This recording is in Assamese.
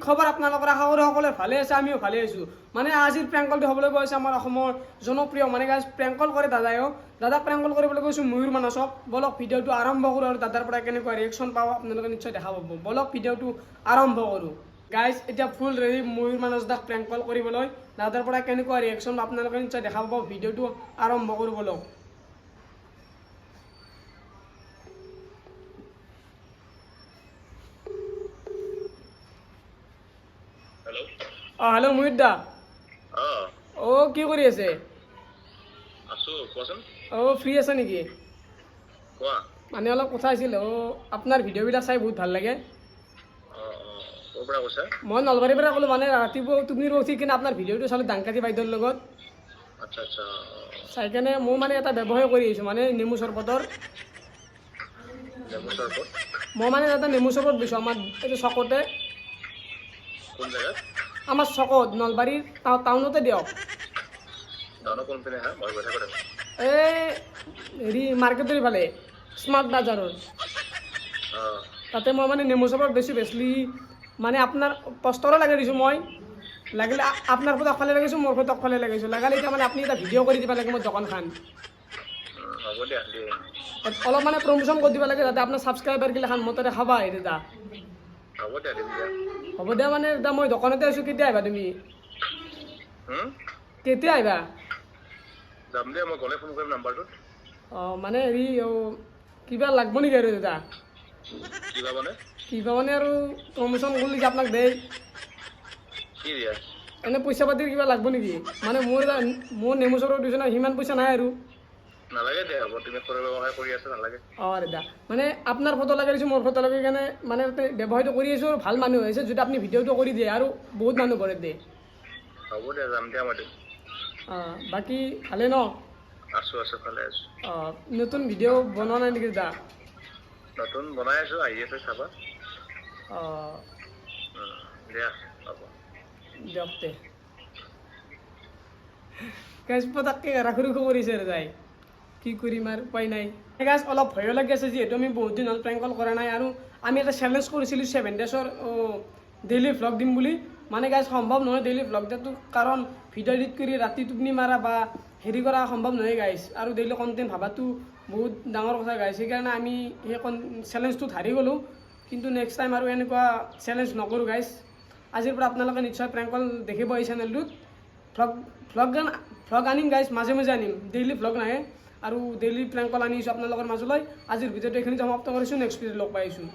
খবৰ আপোনালোকৰ আশা কৰোঁ সকলোৱে ভালে আছে, আমিও ভালে আছোঁ। মানে আজিৰ প্ৰেংক কলটো হ'বলৈ গৈছে আমাৰ অসমৰ জনপ্ৰিয় মানে গাইজ প্ৰেংক কল কৰে দাদাইও। দাদাক প্ৰেংক কল কৰিবলৈ গৈছোঁ ময়ূৰ মানসক। বলক ভিডিঅ'টো আৰম্ভ কৰোঁ আৰু দাদাৰ পৰা কেনেকুৱা ৰিয়েকশ্যন পাওঁ আপোনালোকে নিশ্চয় দেখা পাব। বলক ভিডিঅ'টো আৰম্ভ কৰোঁ। গাইজ এতিয়া ফুল ৰেডি ময়ূৰ মানস দাক প্ৰেংক কল কৰিবলৈ। দাদাৰ পৰা কেনেকুৱা ৰিয়েকশ্যন আপোনালোকে নিশ্চয় দেখা পাব। ভিডিঅ'টো আৰম্ভ কৰোঁ বলক। হেল্ল' ময়ূৰ দা। কি কৰি আছে? ফ্ৰী আছে নেকি? মানে অলপ কথা আছিল। আপোনাৰ ভিডিঅ'বিলাক চাই বহুত ভাল লাগে। মই নলবাৰীৰ পৰা ক'লোঁ। মানে ৰাতিপুৱা টোপনিৰ উঠি কিনে আপোনাৰ ভিডিঅ'টো চালোঁ ডাংকাটি বাইদেউৰ লগত। চাই কেনে মই মানে এটা ব্যৱসায় কৰি আহিছোঁ, মানে নেমু চৰবতৰ। মই মানে এটা নেমু চৰবত বেচোঁ আমাৰ এইটো চকতে। আমাৰ চকত নলবাৰীৰ টাউনতে দিয়ক। এই হেৰি মাৰ্কেটৰ ফালে স্মাৰ্ট বাজাৰৰ তাতে মই মানে নেমু চৰবত বেচলি মানে আপোনাৰ পষ্টৰো লগাই দিছোঁ। মই লাগিলে আপোনাৰ ফটো অকলে লগাইছোঁ, মোৰ ফটো অকলে লগাইছোঁ। লগালে এতিয়া মানে আপুনি এটা ভিডিঅ' কৰি দিব লাগে মোৰ দোকানখন। অলপ মানে প্ৰমোশ্যন কৰি দিব লাগে যাতে আপোনাৰ ছাবস্ক্ৰাইবাৰগিলাখান মোৰ তাতে খাবা আহে দাদা। হ'ব দিয়া। মানে দাদা মই দোকানতে আছোঁ, কেতিয়া আহিবা তুমি? কেতিয়া আহিবা? মানে হেৰি কিবা লাগব নেকি আৰু দাদা? কিবা মানে আৰু প্ৰমোশ্যন কৰিলে আপোনাক দেই এনে পইচা পাতিৰ কিবা লাগব নেকি? মানে মোৰ নেমু চৰবত দিছোঁ না, সিমান পইচা নাই আৰু। দাদা মানে আপোনাৰ ফটো লগাই দিছোঁ, মোৰ ফটো লগাই কেনে মানে ব্যৱসায়টো কৰি আছোঁ। ভাল মানুহ হৈছে যদি আপুনি ভিডিঅ'টো কৰি দিয়ে আৰু বহুত মানুহ কৰে দিয়ে। বাকী ভালে ন? নতুন ভিডিঅ' বনোৱা নাই নেকি দাদা? নতুন বনাই আছো, আহি আছে চাবা। দিয়ক তে গাইজ পটককৈ ৰাখি কৰিছে দাদাই। কি কৰিম আৰু উপায় নাই। গাইজ অলপ ভয়ো লাগি আছে যিহেতু আমি বহুত দিন হ'ল প্ৰেংক কল কৰা নাই। আৰু আমি এটা চেলেঞ্জ কৰিছিলোঁ 7 ডেজৰ ডেইলি ভ্লগ দিম বুলি। মানে গাইজ সম্ভৱ নহয় ডেইলি ভ্লগ দিয়াটো, কাৰণ ভিডিঅ' এডিট কৰি ৰাতি টোপনি মাৰা বা হেৰি কৰা সম্ভৱ নহয় গাইজ। আৰু ডেইলি কণ্টেণ্ট ভাবাটো বহুত ডাঙৰ কথা গাইজ। সেইকাৰণে আমি সেই চেলেঞ্জটোত হাৰি গ'লোঁ। কিন্তু নেক্সট টাইম আৰু এনেকুৱা চেলেঞ্জ নকৰোঁ গাইজ। আজিৰ পৰা আপোনালোকে নিশ্চয় প্ৰেংক কল দেখিব এই চেনেলটোত। ভ্লগ আনিম গাইজ, মাজে মাজে আনিম। ডেইলি ভ্লগ নাহে আৰু ডেইলি প্ৰেংক কল আনিছোঁ আপোনালোকৰ মাজলৈ। আজিৰ ভিডিঅ'টো এইখিনি সমাপ্ত কৰিছোঁ। নেক্সট ভিডিঅ'ত লগ পাইছোঁ।